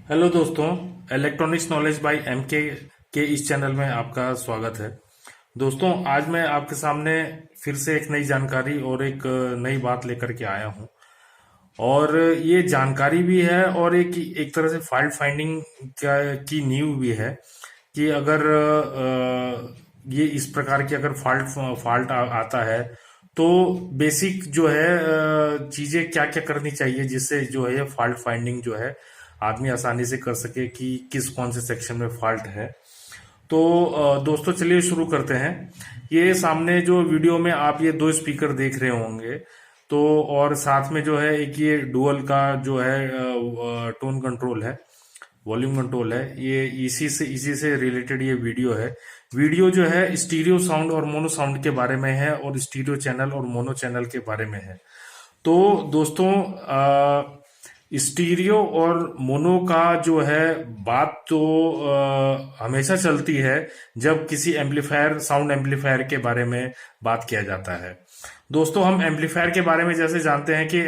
Hello दोस्तों, electronics knowledge by MK के इस चैनल में आपका स्वागत है। दोस्तों, आज मैं आपके सामने फिर से एक नई जानकारी और एक नई बात लेकर के आया हूं। और ये जानकारी भी है और एक एक तरह से फॉल्ट फाइंडिंग की नींव भी है कि अगर ये इस प्रकार की अगर फॉल्ट फॉल्ट आता है तो बेसिक जो है चीजें क्या क्या करनी चाहिए जिससे जो है फॉल्ट फाइंडिंग जो है आदमी आसानी से कर सके कि किस कौन से सेक्शन में फॉल्ट है। तो दोस्तों, चलिए शुरू करते हैं। ये सामने जो वीडियो में आप ये दो स्पीकर देख रहे होंगे, तो और साथ में जो है एक ये डुअल का जो है टोन कंट्रोल है, वॉल्यूम कंट्रोल है। ये इसी से रिलेटेड ये वीडियो है। वीडियो जो है स्टीरियो साउंड और मोनो साउंड के बारे में है और स्टीरियो चैनल और मोनो चैनल के बारे में है। तो दोस्तों, स्टीरियो और मोनो का जो है बात तो हमेशा चलती है जब किसी एम्पलीफायर साउंड एम्पलीफायर के बारे में बात किया जाता है। दोस्तों, हम एम्पलीफायर के बारे में जैसे जानते हैं कि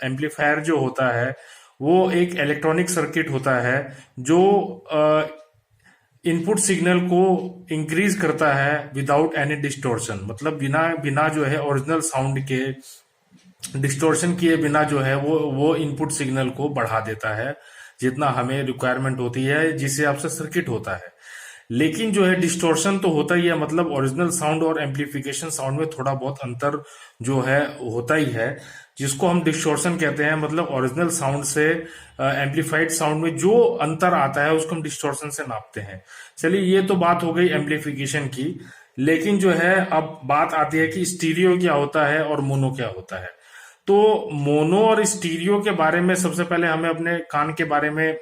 एम्पलीफायर जो होता है वो एक इलेक्ट्रॉनिक सर्किट होता है जो इनपुट सिग्नल को इंक्रीज करता है विदाउट एनी डिस्टोर्शन, मतलब बिना बिना जो है ओरिजिनल साउंड के डिस्टोर्शन किए बिना जो है वो इनपुट सिग्नल को बढ़ा देता है जितना हमें रिक्वायरमेंट होती है, जिस हिसाब से सर्किट होता है। लेकिन जो है डिस्टोर्शन तो होता ही है, मतलब ओरिजिनल साउंड और एम्पलीफिकेशन साउंड में थोड़ा बहुत अंतर जो है होता ही है, जिसको हम डिस्टोर्शन कहते हैं। मतलब ओरिजिनल साउंड से एम्पलीफाइड साउंड में जो अंतर आता है उसको हम डिस्टोर्शन से नापते हैं। चलिए, ये तो बात हो गई एम्पलीफिकेशन की। लेकिन जो है अब बात आती है कि स्टीरियो क्या होता है और मोनो क्या होता है। तो मोनो और स्टीरियो के बारे में सबसे पहले हमें अपने कान के बारे में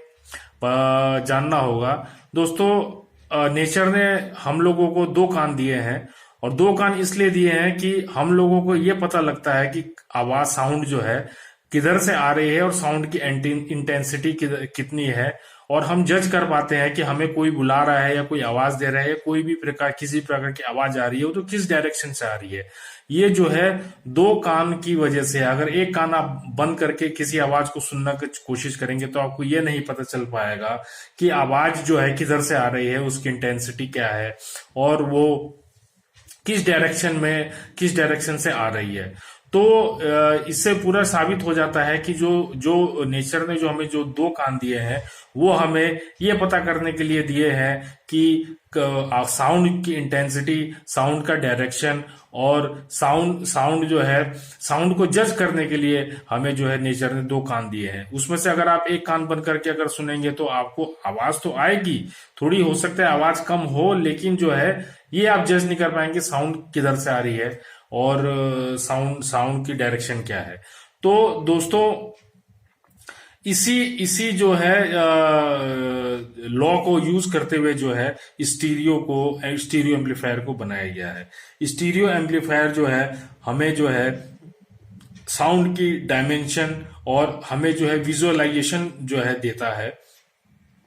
जानना होगा। दोस्तों, नेचर ने हम लोगों को दो कान दिए हैं, और दो कान इसलिए दिए हैं कि हम लोगों को ये पता लगता है कि आवाज साउंड जो है किधर से आ रही है और साउंड की इंटेंसिटी कितनी है, और हम जज कर पाते हैं कि हमें कोई बुला रहा है या कोई आवाज दे रहा है या कोई भी प्रकार किसी प्रकार की आवाज आ रही है वो तो किस डायरेक्शन से आ रही है। ये जो है दो कान की वजह से, अगर एक कान आप बंद करके किसी आवाज को सुनने की कोशिश करेंगे तो आपको ये नहीं पता चल पाएगा कि आवाज जो है किधर से आ रही है, उसकी इंटेंसिटी क्या है और वो किस डायरेक्शन से आ रही है। तो इससे पूरा साबित हो जाता है कि जो जो नेचर ने जो हमें जो दो कान दिए हैं वो हमें ये पता करने के लिए दिए हैं कि साउंड की इंटेंसिटी, साउंड का डायरेक्शन और साउंड साउंड जो है साउंड को जज करने के लिए हमें जो है नेचर ने दो कान दिए हैं। उसमें से अगर आप एक कान बंद करके अगर सुनेंगे तो आपको आवाज तो आएगी, थोड़ी हो सकता है आवाज कम हो, लेकिन जो है ये आप जज नहीं कर पाएंगे साउंड किधर से आ रही है और साउंड साउंड की डायरेक्शन क्या है। तो दोस्तों, इसी इसी जो है लॉ को यूज करते हुए जो है स्टीरियो एम्पलीफायर को बनाया गया है। स्टीरियो एम्पलीफायर जो है हमें जो है साउंड की डायमेंशन और हमें जो है विजुअलाइजेशन जो है देता है।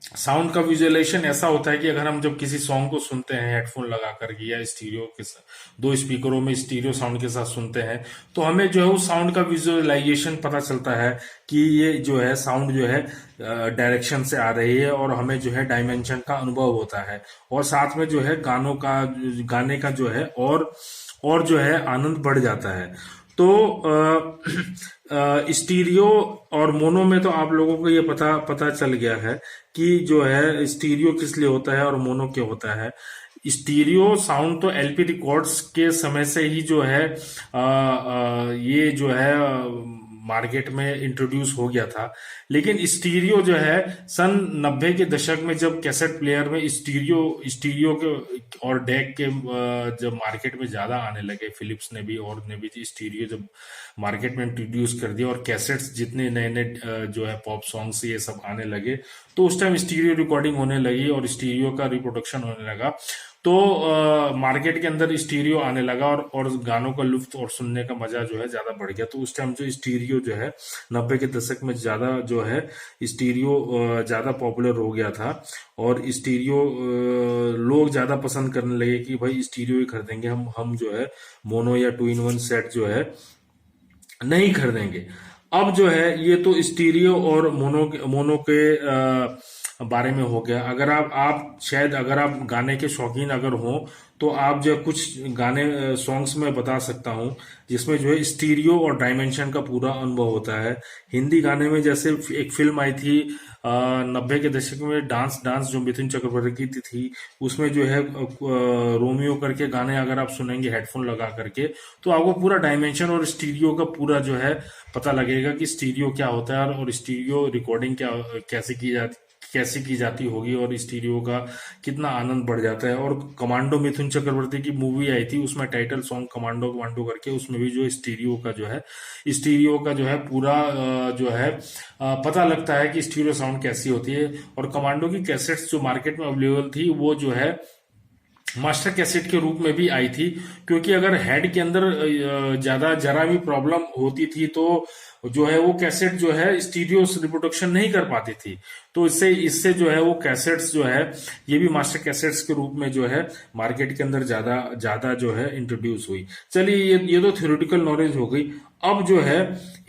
साउंड का विजुअलाइजेशन ऐसा होता है कि अगर हम जब किसी सॉन्ग को सुनते हैं हेडफोन लगा करके या स्टीरियो के साथ दो स्पीकरों में स्टीरियो साउंड के साथ सुनते हैं, तो हमें जो है उस साउंड का विजुअलाइजेशन पता चलता है कि ये जो है साउंड जो है डायरेक्शन से आ रही है, और हमें जो है डायमेंशन का अनुभव होता है, और साथ में जो है गाने का जो है और जो है आनंद बढ़ जाता है। तो स्टीरियो और मोनो में तो आप लोगों को ये पता पता चल गया है कि जो है स्टीरियो किस लिए होता है और मोनो क्यों होता है। स्टीरियो साउंड तो एलपी रिकॉर्ड्स के समय से ही जो है ये जो है मार्केट में इंट्रोड्यूस हो गया था। लेकिन स्टीरियो जो है सन 90 के दशक में जब कैसेट प्लेयर में स्टीरियो के और डेक के जब मार्केट में ज्यादा आने लगे, फिलिप्स ने भी और ने भी स्टीरियो जब मार्केट में इंट्रोड्यूस कर दिया और कैसेट्स जितने नए नए जो है पॉप सॉन्ग्स ये सब आने लगे, तो उस टाइम स्टीरियो रिकॉर्डिंग होने लगी और स्टीरियो का रिप्रोडक्शन होने लगा। तो मार्केट के अंदर स्टीरियो आने लगा और गानों का लुत्फ और सुनने का मजा जो है ज्यादा बढ़ गया। तो उस टाइम जो स्टीरियो जो है 90 के दशक में ज्यादा जो है स्टीरियो ज्यादा पॉपुलर हो गया था, और स्टीरियो लोग ज्यादा पसंद करने लगे कि भाई स्टीरियो ही खरीदेंगे हम जो है मोनो या टू इन वन सेट जो है नहीं खरीदेंगे। अब जो है ये तो स्टीरियो और मोनो मोनो के बारे में हो गया। अगर आप शायद अगर आप गाने के शौकीन अगर हो तो आप जो कुछ गाने सॉन्ग्स में बता सकता हूँ जिसमें जो है स्टीरियो और डायमेंशन का पूरा अनुभव होता है। हिंदी गाने में जैसे एक फिल्म आई थी 90 के दशक में, डांस डांस, जो मिथुन चक्रवर्ती की थी, उसमें जो है रोमियो करके गाने अगर आप सुनेंगे हेडफोन लगा करके तो आपको पूरा डायमेंशन और स्टीरियो का पूरा जो है पता लगेगा कि स्टीरियो क्या होता है और स्टीरियो रिकॉर्डिंग कैसे की जाती होगी और स्टीरियो का कितना आनंद बढ़ जाता है। और कमांडो, मिथुन चक्रवर्ती की मूवी आई थी, उसमें टाइटल सॉन्ग कमांडो कमांडो करके, उसमें भी जो स्टीरियो का जो है पूरा जो है पता लगता है कि स्टीरियो साउंड कैसी होती है। और कमांडो की कैसेट्स जो मार्केट में अवेलेबल थी वो जो है मास्टर कैसेट के रूप में भी आई थी, क्योंकि अगर हेड के अंदर ज्यादा जरा भी प्रॉब्लम होती थी तो जो है वो कैसेट जो है स्टीरियो रिप्रोडक्शन नहीं कर पाती थी। तो इससे इससे जो है वो कैसेट्स जो है ये भी मास्टर कैसेट्स के रूप में जो है मार्केट के अंदर ज्यादा ज्यादा जो है इंट्रोड्यूस हुई। चलिए ये तो थ्योरेटिकल नॉलेज हो गई। अब जो है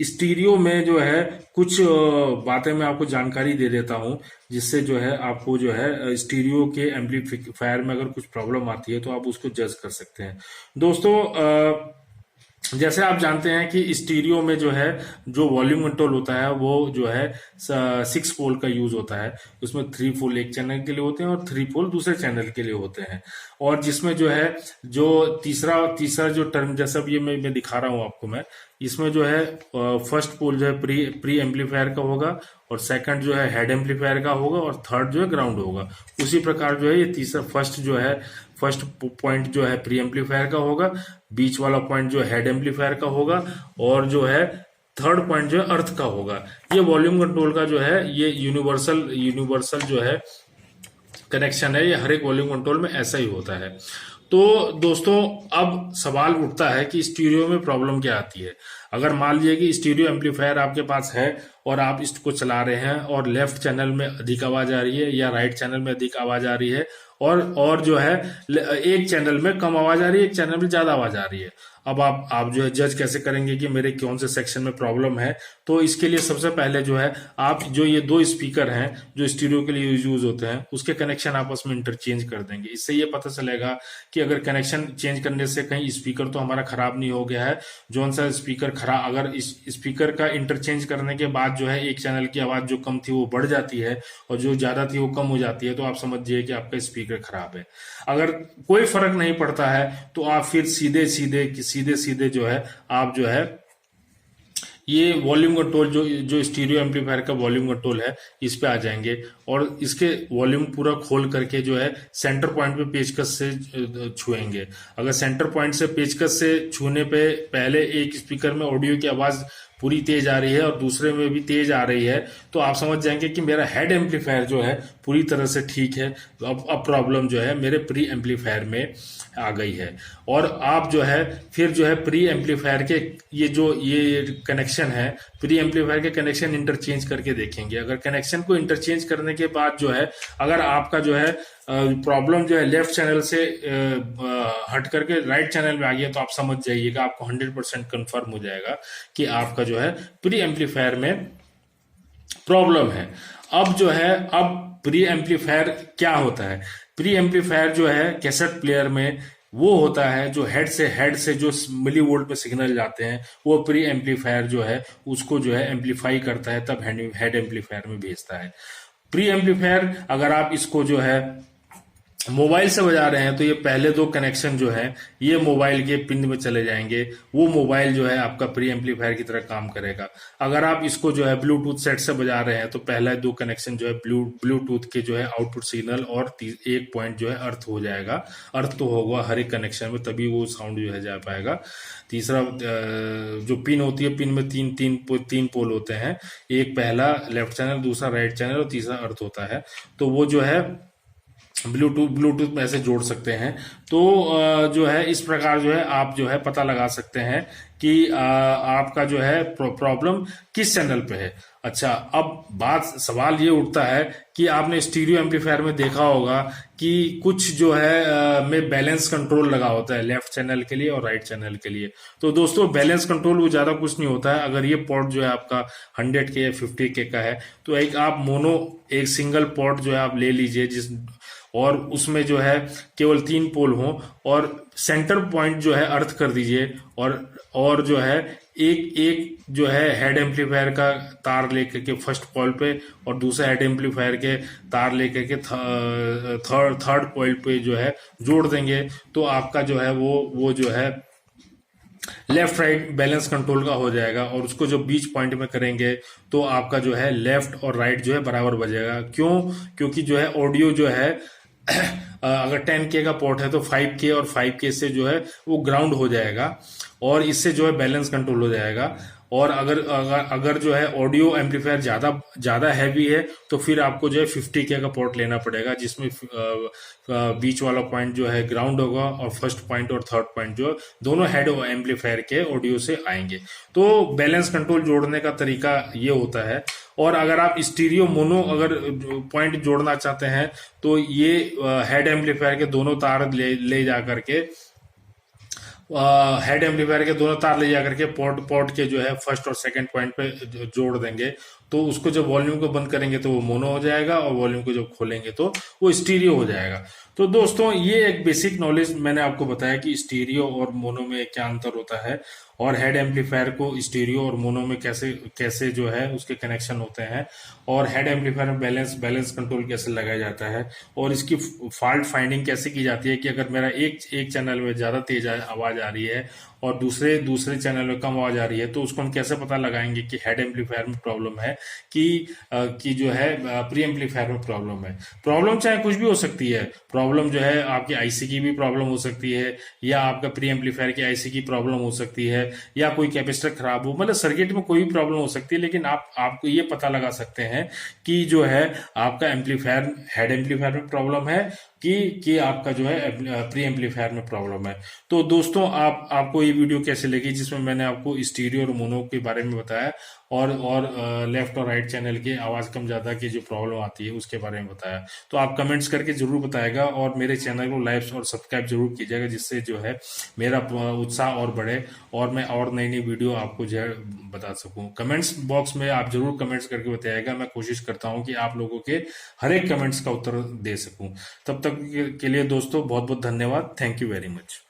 स्टीरियो में जो है कुछ बातें मैं आपको जानकारी दे देता हूं जिससे जो है आपको जो है स्टीरियो के एम्पलीफायर में अगर कुछ प्रॉब्लम आती है तो आप उसको जज कर सकते हैं। दोस्तों जैसे आप जानते हैं कि स्टीरियो में जो है जो वॉल्यूम कंट्रोल होता है वो जो है 6 पोल का यूज होता है। उसमें 3 पोल एक चैनल के लिए होते हैं और 3 पोल दूसरे चैनल के लिए होते हैं। और जिसमें जो है जो तीसरा तीसरा जो टर्म, जैसा ये मैं दिखा रहा हूं आपको, मैं इसमें जो है फर्स्ट पोल जो है प्री एम्पलीफायर का होगा और सेकंड जो है हेड एम्पलीफायर का होगा और थर्ड जो है ग्राउंड होगा। उसी प्रकार जो है ये तीसरा फर्स्ट पॉइंट जो है प्री एम्पलीफायर का होगा, बीच वाला पॉइंट जो है हेड एम्पलीफायर का होगा और जो है थर्ड पॉइंट जो है अर्थ का होगा। ये वॉल्यूम कंट्रोल का जो है ये यूनिवर्सल जो है कनेक्शन है। ये हर एक वॉल्यूम कंट्रोल में ऐसा ही होता है। तो दोस्तों अब सवाल उठता है कि स्टीरियो में प्रॉब्लम क्या आती है। अगर मान लीजिए कि स्टीरियो एम्पलीफायर आपके पास है और आप इसको चला रहे हैं और लेफ्ट चैनल में अधिक आवाज आ रही है या राइट चैनल में अधिक आवाज आ रही है और जो है एक चैनल में कम आवाज आ रही है, एक चैनल में ज्यादा आवाज आ रही है। अब आप जो है जज कैसे करेंगे कि मेरे कौन से सेक्शन में प्रॉब्लम है। तो इसके लिए सबसे पहले जो है आप जो ये 2 स्पीकर हैं जो स्टीरियो के लिए यूज होते हैं उसके कनेक्शन आपस में इंटरचेंज कर देंगे। इससे ये पता चलेगा कि अगर कनेक्शन चेंज करने से कहीं स्पीकर तो हमारा खराब नहीं हो गया है। जो सा स्पीकर खराब, अगर इस स्पीकर का इंटरचेंज करने के बाद जो है एक चैनल की आवाज जो कम थी वो बढ़ जाती है और जो ज्यादा थी वो कम हो जाती है, तो आप समझिए कि आपका स्पीकर खराब है। अगर कोई फर्क नहीं पड़ता है तो आप फिर सीधे सीधे जो है आप जो है ये वॉल्यूम कंट्रोल जो स्टीरियो एम्पलीफायर का वॉल्यूम कंट्रोल है इस पे आ जाएंगे और इसके वॉल्यूम पूरा खोल करके जो है सेंटर पॉइंट पे पेचकस से छुएंगे। अगर सेंटर पॉइंट से पेचकस से छूने पे पहले एक स्पीकर में ऑडियो की आवाज पूरी तेज आ रही है और दूसरे में भी तेज आ रही है तो आप समझ जाएंगे कि मेरा हेड एम्पलीफायर जो है पूरी तरह से ठीक है। अब प्रॉब्लम जो है मेरे प्री एम्पलीफायर में आ गई है। और आप जो है फिर जो है प्री एम्पलीफायर के ये कनेक्शन है, प्री एम्पलीफायर के कनेक्शन इंटरचेंज करके देखेंगे। अगर कनेक्शन को इंटरचेंज करने के बाद जो है अगर आपका जो है प्रॉब्लम जो है लेफ्ट चैनल से हट करके राइट चैनल में आ गया तो आप समझ जाइएगा, आपको 100% कंफर्म हो जाएगा कि आपका जो है प्री एम्पलीफायर में प्रॉब्लम है। अब जो है अब प्री एम्पलीफायर क्या होता है? प्री एम्पलीफायर जो है कैसेट प्लेयर में वो होता है जो हेड से जो मिली वोल्ट में सिग्नल जाते हैं वो प्री एम्पलीफायर जो है उसको जो है एम्पलीफाई करता है, तब हेड एम्पलीफायर में भेजता है। प्री एम्पलीफायर अगर आप इसको जो है मोबाइल से बजा रहे हैं तो ये पहले 2 कनेक्शन जो है ये मोबाइल के पिन में चले जाएंगे, वो मोबाइल जो है आपका प्री एम्पलीफायर की तरह काम करेगा। अगर आप इसको जो है ब्लूटूथ सेट से बजा रहे हैं तो पहला 2 कनेक्शन जो है ब्लूटूथ के जो है आउटपुट सिग्नल और एक पॉइंट जो है अर्थ हो जाएगा। अर्थ तो होगा हर एक कनेक्शन में, तभी वो साउंड जो है जा पाएगा। तीसरा जो पिन होती है, पिन में तीन पोल होते हैं, एक पहला लेफ्ट चैनल, दूसरा राइट चैनल और तीसरा अर्थ होता है। तो वो जो है ब्लूटूथ में ऐसे जोड़ सकते हैं। तो जो है इस प्रकार जो है आप जो है पता लगा सकते हैं कि आपका जो है प्रॉब्लम किस चैनल पे है। अच्छा, अब सवाल ये उठता है कि आपने स्टीरियो एम्पलीफायर में देखा होगा कि कुछ जो है में बैलेंस कंट्रोल लगा होता है, लेफ्ट चैनल के लिए और राइट चैनल के लिए। तो दोस्तों बैलेंस कंट्रोल वो ज्यादा कुछ नहीं होता है। अगर ये पोर्ट जो है आपका 100 के या 50 के का है, तो एक सिंगल पोर्ट जो है आप ले लीजिए, और उसमें जो है केवल 3 पोल हो, और सेंटर पॉइंट जो है अर्थ कर दीजिए, और जो है एक एक जो है हेड एम्पलीफायर का तार लेकर के फर्स्ट पोल पे, और दूसरा हेड एम्पलीफायर के तार लेकर के थर्ड पॉइंट पे जो है जोड़ देंगे। तो आपका जो है वो जो है लेफ्ट राइट बैलेंस कंट्रोल का हो जाएगा। और उसको जब बीच पॉइंट में करेंगे तो आपका जो है लेफ्ट और राइट जो है बराबर बजेगा। क्योंकि जो है ऑडियो जो है अगर 10K का पोर्ट है तो 5K और 5K से जो है वो ग्राउंड हो जाएगा, और इससे जो है बैलेंस कंट्रोल हो जाएगा। और अगर जो है ऑडियो एम्पलीफायर ज्यादा हैवी है, तो फिर आपको जो है 50K का पोर्ट लेना पड़ेगा, जिसमें बीच वाला पॉइंट जो है ग्राउंड होगा, और फर्स्ट पॉइंट और थर्ड पॉइंट जो दोनों हेड एम्पलीफायर के ऑडियो से आएंगे। तो बैलेंस कंट्रोल जोड़ने का तरीका ये होता है। और अगर आप स्टीरियो मोनो अगर पॉइंट जोड़ना चाहते हैं, तो ये हेड एम्पलीफायर के दोनों तार ले जा करके हेड एम्पलीफायर के दोनों तार ले जाकर के पोर्ट के जो है फर्स्ट और सेकंड पॉइंट पे जोड़ देंगे। तो उसको जब वॉल्यूम को बंद करेंगे तो वो मोनो हो जाएगा, और वॉल्यूम को जब खोलेंगे तो वो स्टीरियो हो जाएगा। तो दोस्तों ये एक बेसिक नॉलेज मैंने आपको बताया कि स्टीरियो और मोनो में क्या अंतर होता है, और हेड एम्पलीफायर को स्टीरियो और मोनो में कैसे कैसे जो है उसके कनेक्शन होते हैं, और हेड एम्पलीफायर में बैलेंस कंट्रोल कैसे लगाया जाता है, और इसकी फॉल्ट फाइंडिंग कैसे की जाती है कि अगर मेरा एक चैनल में ज्यादा तेज आवाज आ रही है और दूसरे चैनल में कम आवाज आ रही है, तो उसको हम कैसे पता लगाएंगे कि हेड एम्पलीफायर में प्रॉब्लम है कि जो है प्री एम्पलीफायर में प्रॉब्लम है। प्रॉब्लम चाहे कुछ भी हो सकती है। प्रॉब्लम जो है आपकी आईसी की भी प्रॉब्लम हो सकती है, या आपका प्री एम्पलीफायर की आईसी की प्रॉब्लम हो सकती है, या कोई कैपेसिटर खराब हो, मतलब सर्किट में कोई भी प्रॉब्लम हो सकती है। लेकिन आपको ये पता लगा सकते हैं कि जो है आपका एम्पलीफायर हेड एम्पलीफायर में प्रॉब्लम है कि आपका जो है प्री एम्पलीफायर में प्रॉब्लम है। तो दोस्तों आपको ये वीडियो कैसे लगी, जिसमें मैंने आपको स्टीरियो और मोनो के बारे में बताया, और लेफ्ट और राइट चैनल के आवाज कम ज्यादा की जो प्रॉब्लम आती है उसके बारे में बताया। तो आप कमेंट्स करके जरूर बताएगा, और मेरे चैनल को लाइक और सब्सक्राइब जरूर कीजिएगा, जिससे जो है मेरा उत्साह और बढ़े, और मैं और नई नई वीडियो आपको जो है बता सकूं। कमेंट्स बॉक्स में आप जरूर कमेंट्स करके बताइएगा। मैं कोशिश करता हूं कि आप लोगों के हर एक कमेंट्स का उत्तर दे सकूं। तब तक के लिए दोस्तों बहुत बहुत धन्यवाद। Thank you very much.